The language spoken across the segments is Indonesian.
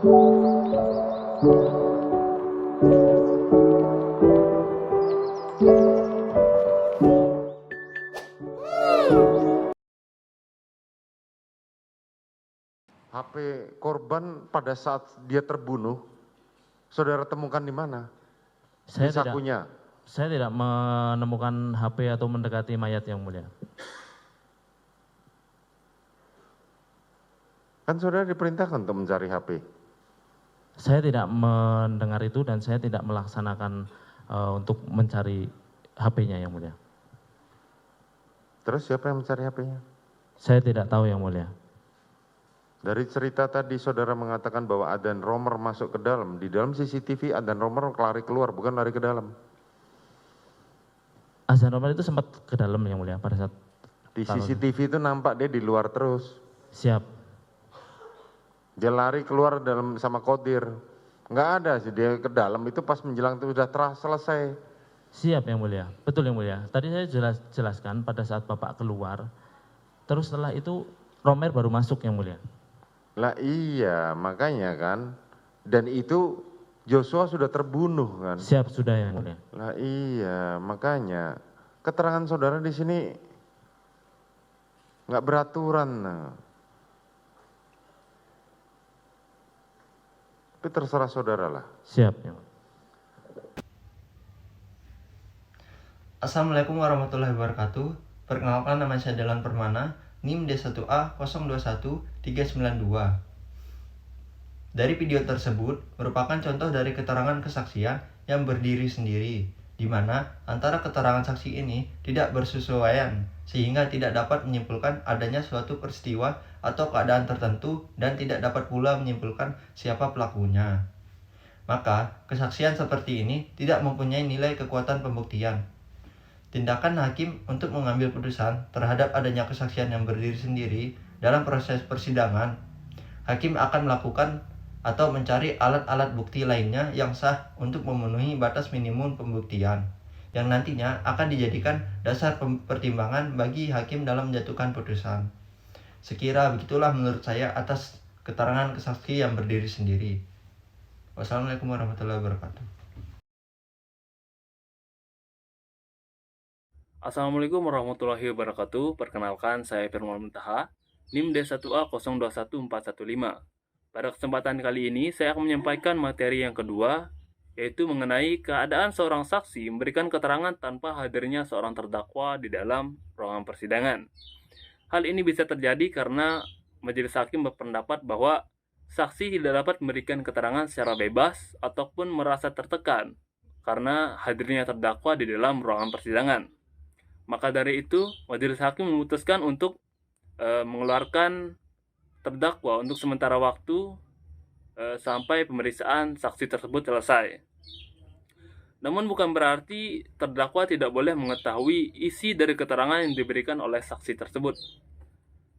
HP korban pada saat dia terbunuh, saudara temukan di mana? Di sakunya. Saya tidak menemukan HP atau mendekati mayat, yang mulia. Kan saudara diperintahkan untuk mencari HP. Saya tidak mendengar itu dan saya tidak melaksanakan untuk mencari HP-nya, yang mulia. Terus siapa yang mencari HP-nya? Saya tidak tahu, yang mulia. Dari cerita tadi saudara mengatakan bahwa Adan Romer masuk ke dalam. Di dalam CCTV Adan Romer lari keluar, bukan lari ke dalam. Azan Romer itu sempat ke dalam, yang mulia, pada saat Di CCTV itu nampak dia di luar terus. siap. Dia lari keluar dalam sama Kodir. Nggak ada sih dia ke dalam itu pas menjelang itu sudah selesai. Siap, yang mulia. Betul, yang mulia. Tadi saya jelaskan pada saat Bapak keluar. Terus setelah itu Romer baru masuk, yang mulia. Lah iya, makanya kan. Dan itu Joshua sudah terbunuh kan. Siap, sudah, yang mulia. Lah iya, makanya keterangan saudara di sini nggak beraturan. Nah. Tapi terserah saudara lah. Siap, yang mulia. Assalamualaikum warahmatullahi wabarakatuh. Perkenalkan, nama saya Dalan Permana, NIM D1A 021392. Dari video tersebut merupakan contoh dari keterangan kesaksian yang berdiri sendiri, di mana antara keterangan saksi ini tidak bersesuaian, sehingga tidak dapat menyimpulkan adanya suatu peristiwa atau keadaan tertentu dan tidak dapat pula menyimpulkan siapa pelakunya. Maka, kesaksian seperti ini tidak mempunyai nilai kekuatan pembuktian. Tindakan hakim untuk mengambil putusan terhadap adanya kesaksian yang berdiri sendiri dalam proses persidangan, hakim akan melakukan atau mencari alat-alat bukti lainnya yang sah untuk memenuhi batas minimum pembuktian, yang nantinya akan dijadikan dasar pertimbangan bagi hakim dalam menjatuhkan putusan. Sekira begitulah menurut saya atas keterangan kesaksi yang berdiri sendiri. Wassalamualaikum warahmatullahi wabarakatuh. Assalamualaikum warahmatullahi wabarakatuh. Perkenalkan, saya Firman Muntaha, NIM D1A 021415. Pada kesempatan kali ini, saya akan menyampaikan materi yang kedua, yaitu mengenai keadaan seorang saksi memberikan keterangan tanpa hadirnya seorang terdakwa di dalam ruangan persidangan. Hal ini bisa terjadi karena majelis hakim berpendapat bahwa saksi tidak dapat memberikan keterangan secara bebas ataupun merasa tertekan karena hadirnya terdakwa di dalam ruangan persidangan. Maka dari itu, majelis hakim memutuskan untuk mengeluarkan terdakwa untuk sementara waktu sampai pemeriksaan saksi tersebut selesai. Namun bukan berarti terdakwa tidak boleh mengetahui isi dari keterangan yang diberikan oleh saksi tersebut.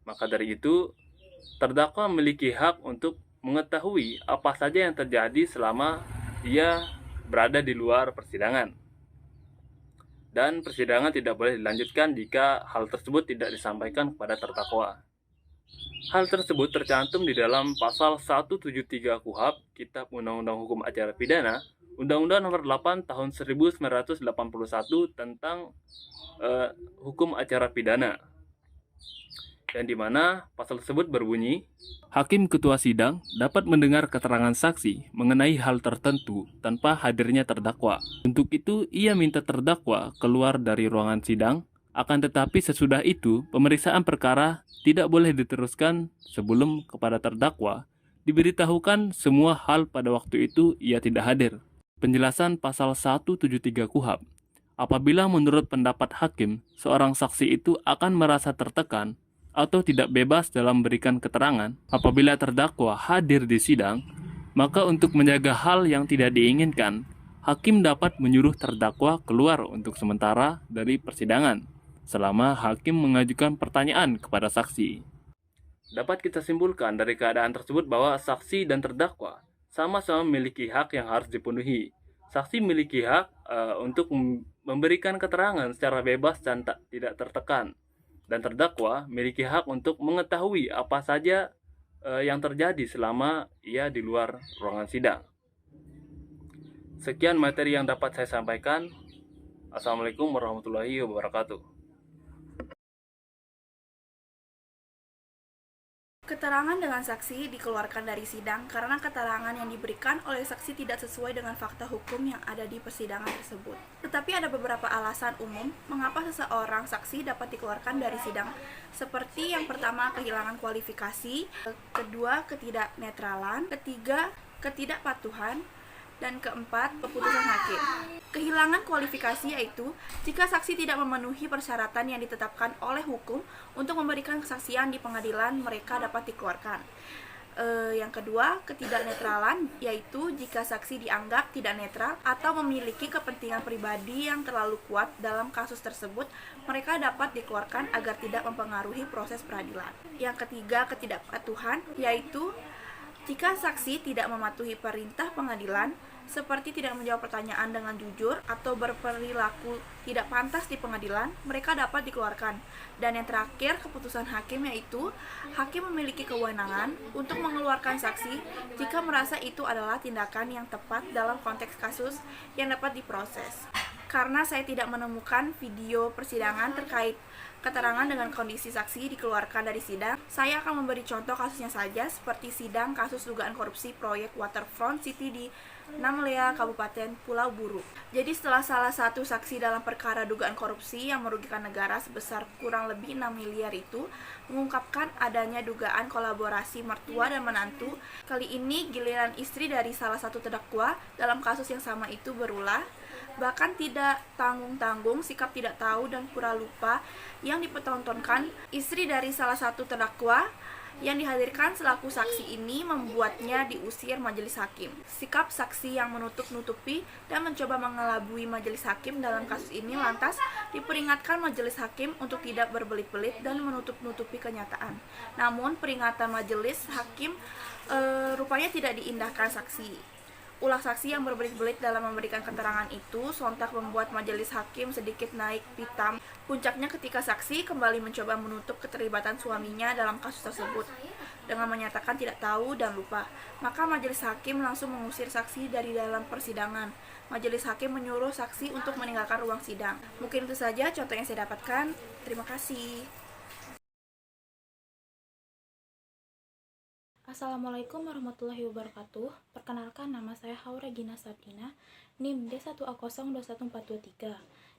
Maka dari itu, terdakwa memiliki hak untuk mengetahui apa saja yang terjadi selama dia berada di luar persidangan. Dan persidangan tidak boleh dilanjutkan jika hal tersebut tidak disampaikan kepada terdakwa. Hal tersebut tercantum di dalam pasal 173 KUHP, Kitab Undang-Undang Hukum Acara Pidana, Undang-Undang Nomor 8 Tahun 1981 tentang Hukum Acara Pidana. Dan di mana pasal tersebut berbunyi, Hakim Ketua Sidang dapat mendengar keterangan saksi mengenai hal tertentu tanpa hadirnya terdakwa. Untuk itu, ia minta terdakwa keluar dari ruangan sidang, akan tetapi sesudah itu, pemeriksaan perkara tidak boleh diteruskan sebelum kepada terdakwa diberitahukan semua hal pada waktu itu ia tidak hadir. Penjelasan pasal 173 KUHP. Apabila menurut pendapat hakim, seorang saksi itu akan merasa tertekan atau tidak bebas dalam memberikan keterangan apabila terdakwa hadir di sidang, maka untuk menjaga hal yang tidak diinginkan, hakim dapat menyuruh terdakwa keluar untuk sementara dari persidangan selama hakim mengajukan pertanyaan kepada saksi. Dapat kita simpulkan dari keadaan tersebut bahwa saksi dan terdakwa sama-sama memiliki hak yang harus dipenuhi. Saksi memiliki hak untuk memberikan keterangan secara bebas dan tidak tertekan. Dan terdakwa memiliki hak untuk mengetahui apa saja yang terjadi selama ia di luar ruangan sidang. Sekian materi yang dapat saya sampaikan. Assalamualaikum warahmatullahi wabarakatuh. Keterangan dengan saksi dikeluarkan dari sidang karena keterangan yang diberikan oleh saksi tidak sesuai dengan fakta hukum yang ada di persidangan tersebut. Tetapi ada beberapa alasan umum mengapa seseorang saksi dapat dikeluarkan dari sidang, seperti yang pertama kehilangan kualifikasi, kedua ketidaknetralan, ketiga ketidakpatuhan, dan keempat, keputusan hakim. Kehilangan kualifikasi yaitu jika saksi tidak memenuhi persyaratan yang ditetapkan oleh hukum untuk memberikan kesaksian di pengadilan, mereka dapat dikeluarkan. Yang kedua, ketidaknetralan yaitu jika saksi dianggap tidak netral atau memiliki kepentingan pribadi yang terlalu kuat dalam kasus tersebut, mereka dapat dikeluarkan agar tidak mempengaruhi proses peradilan. Yang ketiga, ketidakpatuhan yaitu jika saksi tidak mematuhi perintah pengadilan, seperti tidak menjawab pertanyaan dengan jujur atau berperilaku tidak pantas di pengadilan, mereka dapat dikeluarkan. Dan yang terakhir, keputusan hakim yaitu hakim memiliki kewenangan untuk mengeluarkan saksi jika merasa itu adalah tindakan yang tepat dalam konteks kasus yang dapat diproses. Karena saya tidak menemukan video persidangan terkait keterangan dengan kondisi saksi dikeluarkan dari sidang, saya akan memberi contoh kasusnya saja, seperti sidang kasus dugaan korupsi proyek Waterfront City di Namlea, Kabupaten Pulau Buru. Jadi setelah salah satu saksi dalam perkara dugaan korupsi yang merugikan negara sebesar kurang lebih 6 miliar itu mengungkapkan adanya dugaan kolaborasi mertua dan menantu, kali ini giliran istri dari salah satu terdakwa dalam kasus yang sama itu berulah. Bahkan tidak tanggung-tanggung, sikap tidak tahu dan pura lupa yang dipertontonkan istri dari salah satu terdakwa yang dihadirkan selaku saksi ini membuatnya diusir majelis hakim. Sikap saksi yang menutup-nutupi dan mencoba mengelabui majelis hakim dalam kasus ini lantas diperingatkan majelis hakim untuk tidak berbelit-belit dan menutup-nutupi kenyataan. Namun peringatan majelis hakim rupanya tidak diindahkan saksi. Ulah saksi yang berbelit-belit dalam memberikan keterangan itu sontak membuat majelis hakim sedikit naik pitam. Puncaknya ketika saksi kembali mencoba menutup keterlibatan suaminya dalam kasus tersebut dengan menyatakan tidak tahu dan lupa. Maka majelis hakim langsung mengusir saksi dari dalam persidangan. Majelis hakim menyuruh saksi untuk meninggalkan ruang sidang. Mungkin itu saja contoh yang saya dapatkan. Terima kasih. Assalamualaikum warahmatullahi wabarakatuh. Perkenalkan, nama saya Haura Gina Sabrina, NIM D1A021423.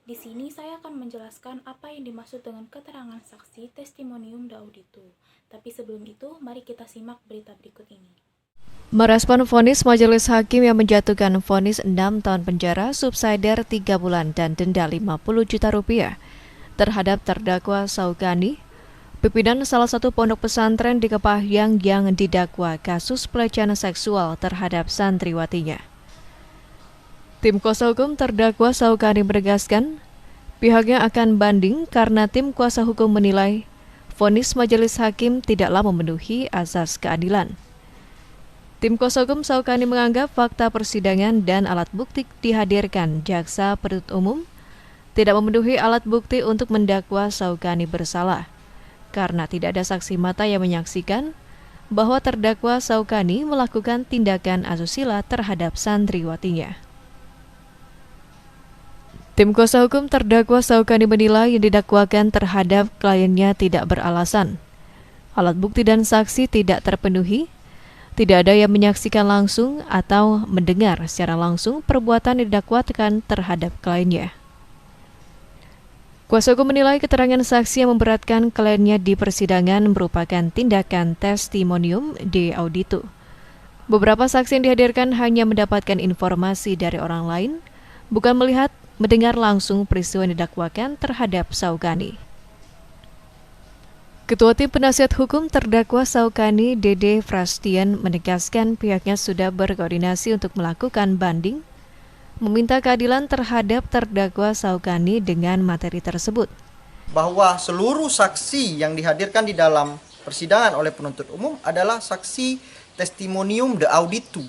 Di sini saya akan menjelaskan apa yang dimaksud dengan keterangan saksi testimonium de auditu. Tapi sebelum itu, mari kita simak berita berikut ini. Merespon vonis majelis hakim yang menjatuhkan vonis 6 tahun penjara, subsidiar 3 bulan dan denda 50 juta rupiah terhadap terdakwa Saugani, pimpinan salah satu pondok pesantren di Kepahyang yang didakwa kasus pelecehan seksual terhadap santriwatinya. Tim kuasa hukum terdakwa Saugani menegaskan pihaknya akan banding karena tim kuasa hukum menilai vonis majelis hakim tidaklah memenuhi asas keadilan. Tim kuasa hukum Saugani menganggap fakta persidangan dan alat bukti dihadirkan jaksa penuntut umum tidak memenuhi alat bukti untuk mendakwa Saugani bersalah, karena tidak ada saksi mata yang menyaksikan bahwa terdakwa Saugani melakukan tindakan asusila terhadap santriwatinya. Tim kuasa hukum terdakwa Saugani menilai yang didakwakan terhadap kliennya tidak beralasan. Alat bukti dan saksi tidak terpenuhi, tidak ada yang menyaksikan langsung atau mendengar secara langsung perbuatan yang didakwakan terhadap kliennya. Kuasa hukum menilai keterangan saksi yang memberatkan kliennya di persidangan merupakan tindakan testimonium de auditu. Beberapa saksi yang dihadirkan hanya mendapatkan informasi dari orang lain, bukan melihat, mendengar langsung peristiwa yang didakwakan terhadap Saugani. Ketua Tim Penasihat Hukum terdakwa Saugani, Dede Frastian, menegaskan pihaknya sudah berkoordinasi untuk melakukan banding, meminta keadilan terhadap terdakwa Saugani dengan materi tersebut. Bahwa seluruh saksi yang dihadirkan di dalam persidangan oleh penuntut umum adalah saksi testimonium de auditu,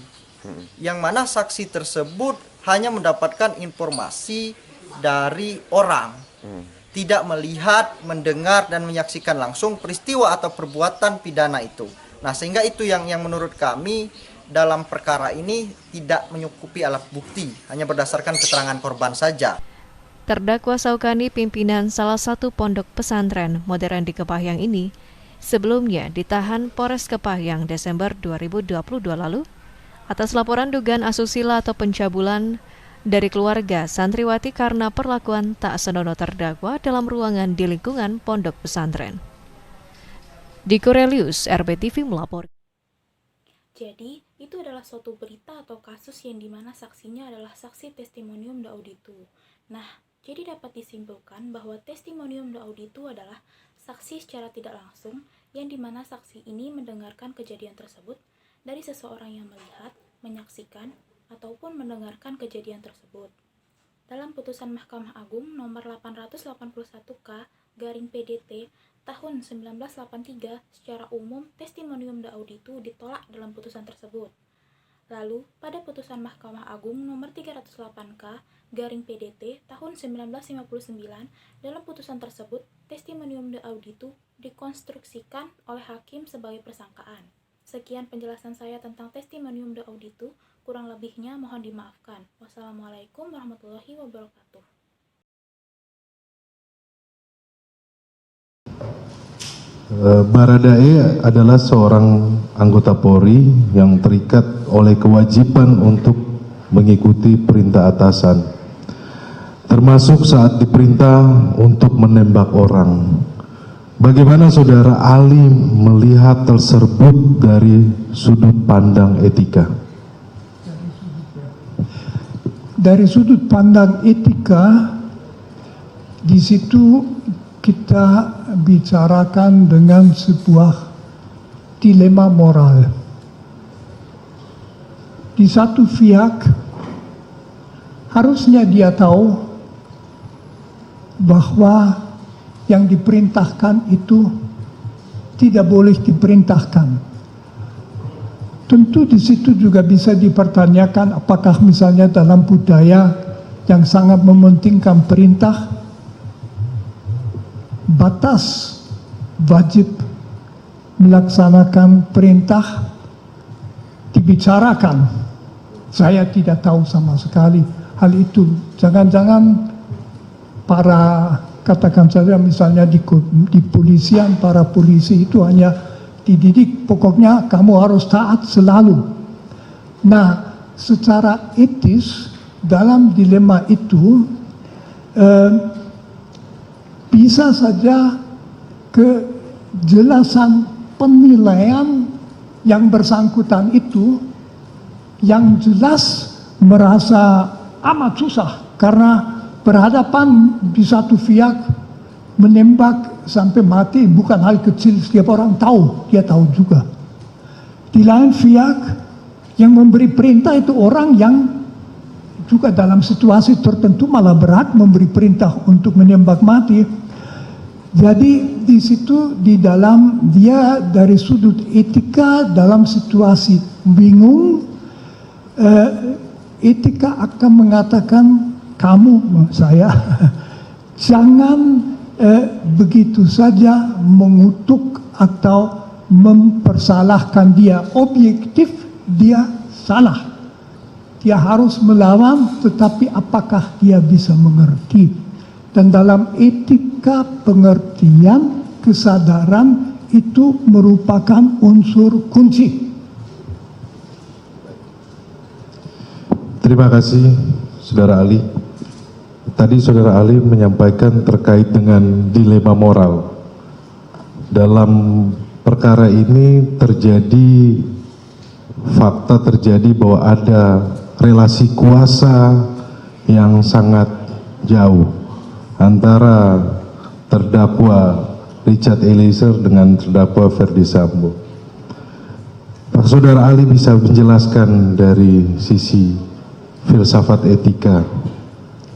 yang mana saksi tersebut hanya mendapatkan informasi dari orang, tidak melihat, mendengar, dan menyaksikan langsung peristiwa atau perbuatan pidana itu. Nah, sehingga itu yang menurut kami dalam perkara ini tidak menyukupi alat bukti, hanya berdasarkan keterangan korban saja. Terdakwa Saukani, pimpinan salah satu pondok pesantren modern di Kepahyang ini, sebelumnya ditahan Polres Kepahyang Desember 2022 lalu atas laporan dugaan asusila atau pencabulan dari keluarga santriwati karena perlakuan tak senonoh terdakwa dalam ruangan di lingkungan pondok pesantren. Diko Relius, RBTV melapor. Jadi, itu adalah suatu berita atau kasus yang dimana saksinya adalah saksi testimonium dauditu. Nah, jadi dapat disimpulkan bahwa testimonium dauditu adalah saksi secara tidak langsung yang dimana saksi ini mendengarkan kejadian tersebut dari seseorang yang melihat, menyaksikan, ataupun mendengarkan kejadian tersebut. Dalam putusan Mahkamah Agung nomor 881K/PDT tahun 1983, secara umum testimonium dauditu ditolak dalam putusan tersebut. Lalu, pada putusan Mahkamah Agung nomor 308K/PDT tahun 1959, dalam putusan tersebut, testimonium dauditu dikonstruksikan oleh hakim sebagai persangkaan. Sekian penjelasan saya tentang testimonium dauditu, kurang lebihnya mohon dimaafkan. Wassalamualaikum warahmatullahi wabarakatuh. Baradae adalah seorang anggota Polri yang terikat oleh kewajiban untuk mengikuti perintah atasan, termasuk saat diperintah untuk menembak orang. Bagaimana Saudara Ali melihat tersebut dari sudut pandang etika? Dari sudut pandang etika, di situ kita bicarakan dengan sebuah dilema moral. Di satu pihak, harusnya dia tahu bahwa yang diperintahkan itu tidak boleh diperintahkan. Tentu di situ juga bisa dipertanyakan apakah misalnya dalam budaya yang sangat mementingkan perintah, batas wajib melaksanakan perintah dibicarakan. Saya tidak tahu sama sekali hal itu. Jangan-jangan para, katakan saja misalnya di polisian, para polisi itu hanya dididik, pokoknya kamu harus taat selalu. Nah, secara etis dalam dilema itu bisa saja kejelasan penilaian yang bersangkutan itu yang jelas merasa amat susah karena berhadapan di satu pihak menembak sampai mati bukan hal kecil, setiap orang tahu, dia tahu juga. Di lain pihak yang memberi perintah itu orang yang juga dalam situasi tertentu malah berat memberi perintah untuk menembak mati. Jadi di situ di dalam dia dari sudut etika dalam situasi bingung, etika akan mengatakan kamu, saya, jangan begitu saja mengutuk atau mempersalahkan dia. Objektif dia salah. Dia harus melawan, tetapi apakah dia bisa mengerti? Dan dalam etika pengertian, kesadaran itu merupakan unsur kunci. Terima kasih, Saudara Ali. Tadi Saudara Ali menyampaikan terkait dengan dilema moral. Dalam perkara ini fakta terjadi bahwa ada relasi kuasa yang sangat jauh antara terdakwa Richard Eliezer dengan terdakwa Ferdy Sambo. Pak Saudara Ali bisa menjelaskan dari sisi filsafat etika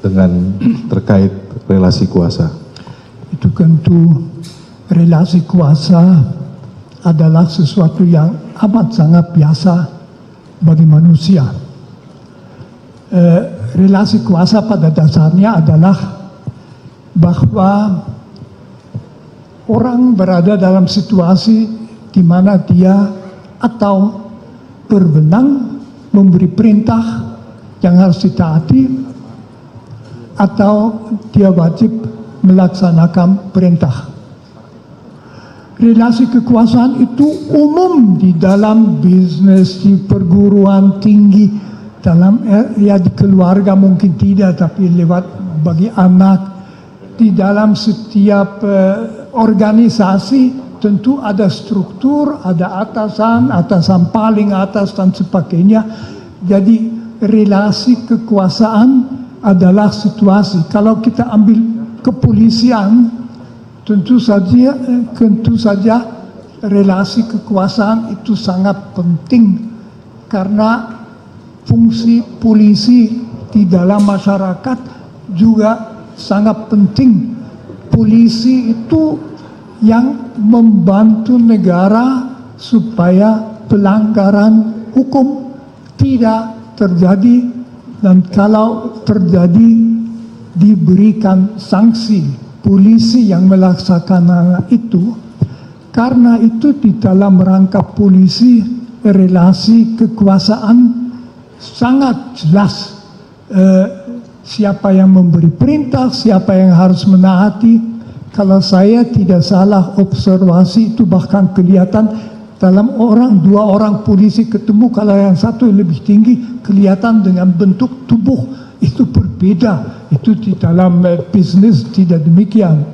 dengan terkait relasi kuasa? Itu tentu relasi kuasa adalah sesuatu yang amat sangat biasa bagi manusia. Relasi kuasa pada dasarnya adalah bahwa orang berada dalam situasi di mana dia atau berwenang memberi perintah yang harus ditaati atau dia wajib melaksanakan perintah. Relasi kekuasaan itu umum di dalam bisnis, di perguruan tinggi, dalam ya di keluarga mungkin tidak, tapi lewat bagi anak, di dalam setiap organisasi tentu ada struktur, ada atasan, atasan paling atas dan sebagainya. Jadi relasi kekuasaan adalah situasi. Kalau kita ambil kepolisian, tentu saja relasi kekuasaan itu sangat penting karena fungsi polisi di dalam masyarakat juga sangat penting. Polisi itu yang membantu negara supaya pelanggaran hukum tidak terjadi, dan kalau terjadi diberikan sanksi. Polisi yang melaksanakan itu, karena itu di dalam rangka polisi relasi kekuasaan sangat jelas, siapa yang memberi perintah, siapa yang harus menaati. Kalau saya tidak salah observasi itu bahkan kelihatan dalam dua orang polisi ketemu, kalau yang satu lebih tinggi kelihatan dengan bentuk tubuh itu berbeda. Itu di dalam bisnis tidak demikian.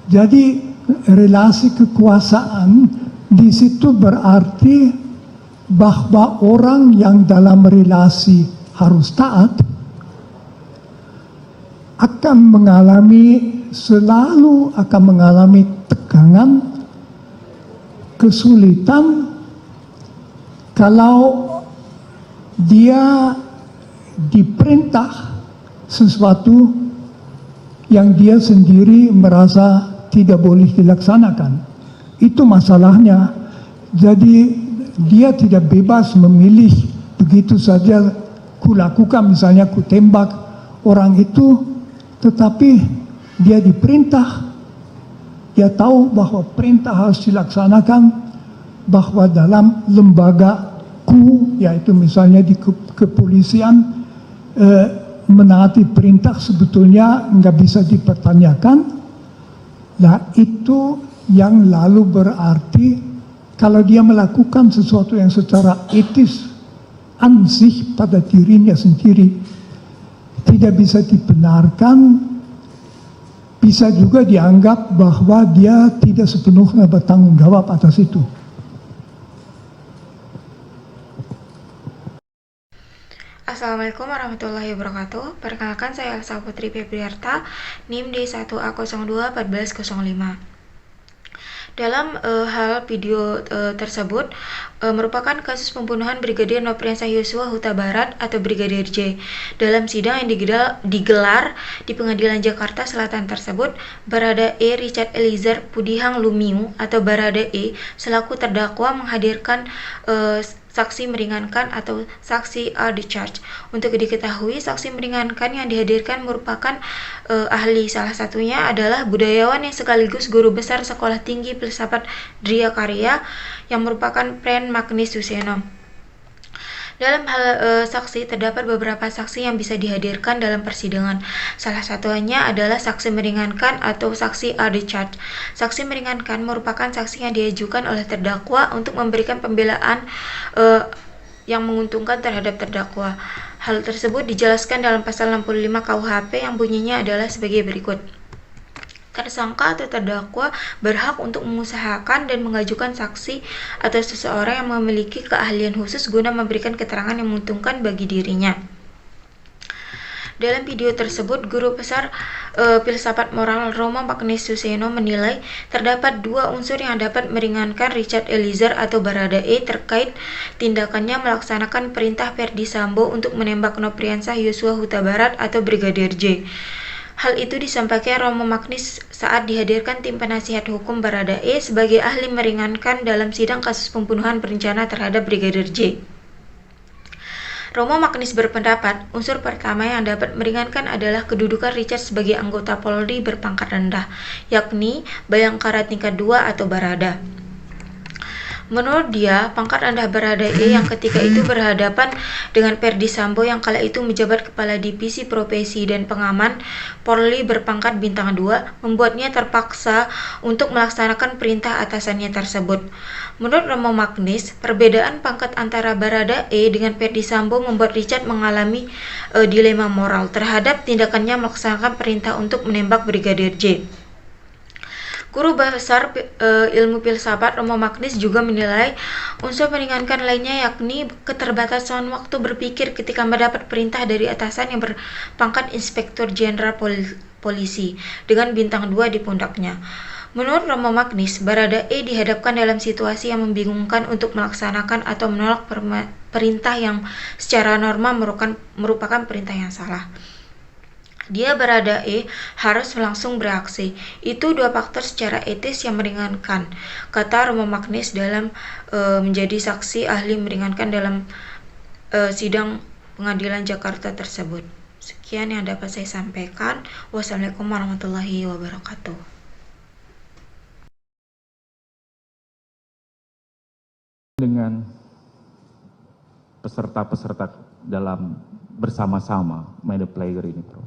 Jadi relasi kekuasaan di situ berarti bahwa orang yang dalam relasi harus taat selalu akan mengalami tegangan, kesulitan kalau dia diperintah sesuatu yang dia sendiri merasa tidak boleh dilaksanakan. Itu masalahnya. Jadi dia tidak bebas memilih begitu saja, kulakukan misalnya kutembak orang itu, tetapi dia diperintah, dia tahu bahwa perintah harus dilaksanakan, bahwa dalam lembagaku, yaitu misalnya di kepolisian, menaati perintah sebetulnya nggak bisa dipertanyakan. Nah itu yang lalu berarti kalau dia melakukan sesuatu yang secara etis ansih pada dirinya sendiri tidak bisa dibenarkan, bisa juga dianggap bahwa dia tidak sepenuhnya bertanggung jawab atas itu. Assalamualaikum warahmatullahi wabarakatuh. Perkenalkan, saya Elsa Putri Febriarta, NIM D1A021405. Dalam hal video tersebut merupakan kasus pembunuhan Brigadir Nofriansah Yosua Huta Barat atau Brigadir J. Dalam sidang yang digelar di Pengadilan Jakarta Selatan tersebut, Baradae Richard Eliezer Pudihang Lumiu atau Baradae selaku terdakwa menghadirkan saksi meringankan atau saksi are the charge. Untuk diketahui, saksi meringankan yang dihadirkan merupakan ahli. Salah satunya adalah budayawan yang sekaligus guru besar Sekolah Tinggi Filsafat Dria Karya yang merupakan Pren Magnis Suseno. Dalam hal saksi, terdapat beberapa saksi yang bisa dihadirkan dalam persidangan. Salah satunya adalah saksi meringankan atau saksi are the charge. Saksi meringankan merupakan saksi yang diajukan oleh terdakwa untuk memberikan pembelaan yang menguntungkan terhadap terdakwa. Hal tersebut dijelaskan dalam pasal 65 KUHP yang bunyinya adalah sebagai berikut. Tersangka atau terdakwa berhak untuk mengusahakan dan mengajukan saksi atau seseorang yang memiliki keahlian khusus guna memberikan keterangan yang menguntungkan bagi dirinya. Dalam video tersebut, Guru Besar Filsafat Moral Romo Magnis Suseno menilai terdapat dua unsur yang dapat meringankan Richard Eliezer atau Baradae terkait tindakannya melaksanakan perintah Verdi Sambo untuk menembak Nofriansah Yosua Huta Barat atau Brigadir J. Hal itu disampaikan Romo Magnis saat dihadirkan tim penasihat hukum Baradae sebagai ahli meringankan dalam sidang kasus pembunuhan berencana terhadap Brigadir J. Romo Magnis berpendapat, unsur pertama yang dapat meringankan adalah kedudukan Richard sebagai anggota Polri berpangkat rendah, yakni Bayangkara tingkat 2 atau Barada. Menurut dia, pangkat rendah Baradae yang ketika itu berhadapan dengan Ferdi Sambo yang kala itu menjabat Kepala Divisi Profesi dan Pengaman Polri berpangkat bintang 2 membuatnya terpaksa untuk melaksanakan perintah atasannya tersebut. Menurut Romo Magnis, perbedaan pangkat antara Baradae dengan Ferdi Sambo membuat Richard mengalami dilema moral terhadap tindakannya melaksanakan perintah untuk menembak Brigadir J. Guru Besar Ilmu Filsafat Romo Magnis juga menilai unsur meringankan lainnya yakni keterbatasan waktu berpikir ketika mendapat perintah dari atasan yang berpangkat Inspektur Jenderal Polisi dengan bintang 2 di pundaknya. Menurut Romo Magnis, Baradae dihadapkan dalam situasi yang membingungkan untuk melaksanakan atau menolak perintah yang secara norma merupakan perintah yang salah. Dia Baradae harus langsung bereaksi. Itu dua faktor secara etis yang meringankan, kata Romo Magnis dalam menjadi saksi ahli meringankan dalam sidang pengadilan Jakarta tersebut. Sekian yang dapat saya sampaikan. Wassalamualaikum warahmatullahi wabarakatuh. Dengan peserta-peserta dalam bersama-sama main the player ini, Prof.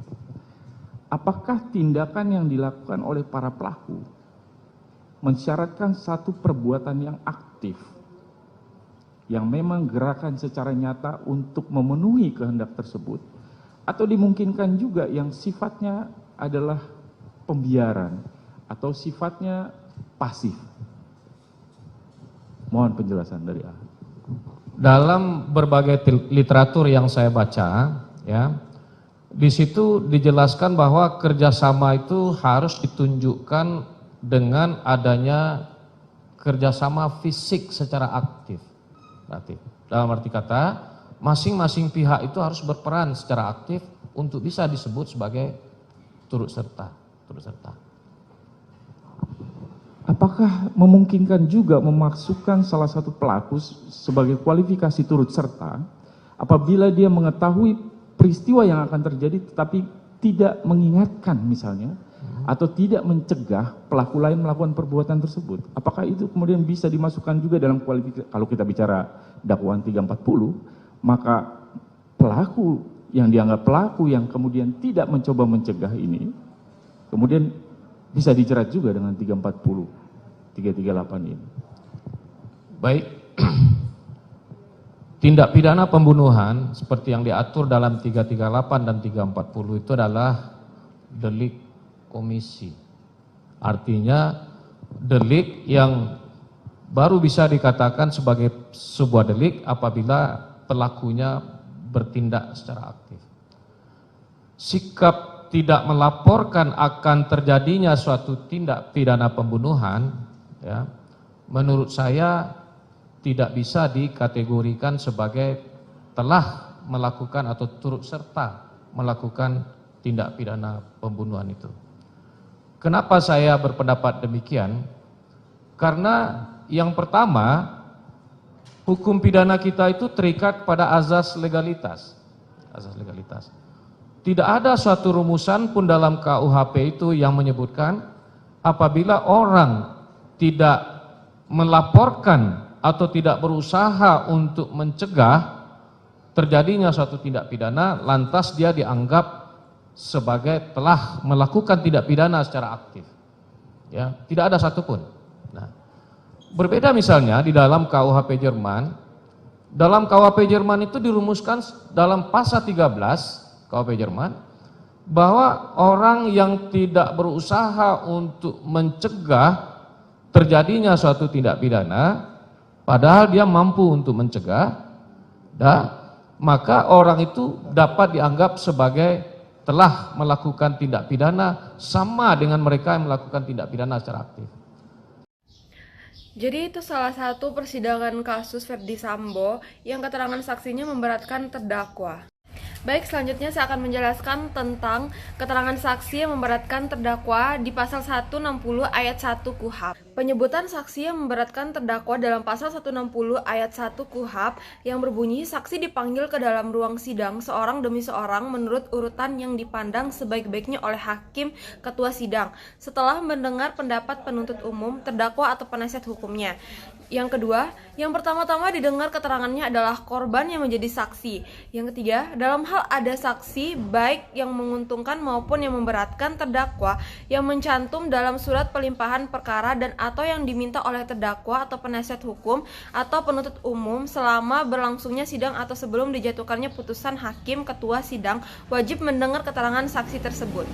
Apakah tindakan yang dilakukan oleh para pelaku mensyaratkan satu perbuatan yang aktif, yang memang gerakan secara nyata untuk memenuhi kehendak tersebut, atau dimungkinkan juga yang sifatnya adalah pembiaran atau sifatnya pasif? Mohon penjelasan dari ahli. Dalam berbagai literatur yang saya baca, ya, di situ dijelaskan bahwa kerjasama itu harus ditunjukkan dengan adanya kerjasama fisik secara aktif. Berarti dalam arti kata, masing-masing pihak itu harus berperan secara aktif untuk bisa disebut sebagai turut serta. Apakah memungkinkan juga memasukkan salah satu pelaku sebagai kualifikasi turut serta apabila dia mengetahui peristiwa yang akan terjadi tetapi tidak mengingatkan misalnya atau tidak mencegah pelaku lain melakukan perbuatan tersebut? Apakah itu kemudian bisa dimasukkan juga dalam kualifikasi? Kalau kita bicara dakwaan 340, maka pelaku yang dianggap pelaku yang kemudian tidak mencoba mencegah ini kemudian bisa dijerat juga dengan 340, 338 ini. Baik. Tindak pidana pembunuhan seperti yang diatur dalam 338 dan 340 itu adalah delik komisi. Artinya delik yang baru bisa dikatakan sebagai sebuah delik apabila pelakunya bertindak secara aktif. Sikap tidak melaporkan akan terjadinya suatu tindak pidana pembunuhan, ya, menurut saya tidak bisa dikategorikan sebagai telah melakukan atau turut serta melakukan tindak pidana pembunuhan itu. Kenapa saya berpendapat demikian? Karena yang pertama, hukum pidana kita itu terikat pada azas legalitas. Azas legalitas. Tidak ada suatu rumusan pun dalam KUHP itu yang menyebutkan apabila orang tidak melaporkan atau tidak berusaha untuk mencegah terjadinya suatu tindak pidana, lantas dia dianggap sebagai telah melakukan tindak pidana secara aktif. Ya, tidak ada satupun. Nah, berbeda misalnya di dalam KUHP Jerman. Dalam KUHP Jerman itu dirumuskan dalam pasal 13 KUHP Jerman bahwa orang yang tidak berusaha untuk mencegah terjadinya suatu tindak pidana padahal dia mampu untuk mencegah, maka orang itu dapat dianggap sebagai telah melakukan tindak pidana sama dengan mereka yang melakukan tindak pidana secara aktif. Jadi itu salah satu persidangan kasus Ferdi Sambo yang keterangan saksinya memberatkan terdakwa. Baik, selanjutnya saya akan menjelaskan tentang keterangan saksi yang memberatkan terdakwa di pasal 160 ayat 1 KUHP. Penyebutan saksi yang memberatkan terdakwa dalam pasal 160 ayat 1 KUHP yang berbunyi saksi dipanggil ke dalam ruang sidang seorang demi seorang menurut urutan yang dipandang sebaik-baiknya oleh hakim ketua sidang setelah mendengar pendapat penuntut umum, terdakwa atau penasihat hukumnya. Yang kedua, yang pertama-tama didengar keterangannya adalah korban yang menjadi saksi. Yang ketiga, dalam hal ada saksi baik yang menguntungkan maupun yang memberatkan terdakwa yang mencantum dalam surat pelimpahan perkara dan atau yang diminta oleh terdakwa atau penasihat hukum atau penuntut umum selama berlangsungnya sidang atau sebelum dijatuhkannya putusan hakim ketua sidang wajib mendengar keterangan saksi tersebut.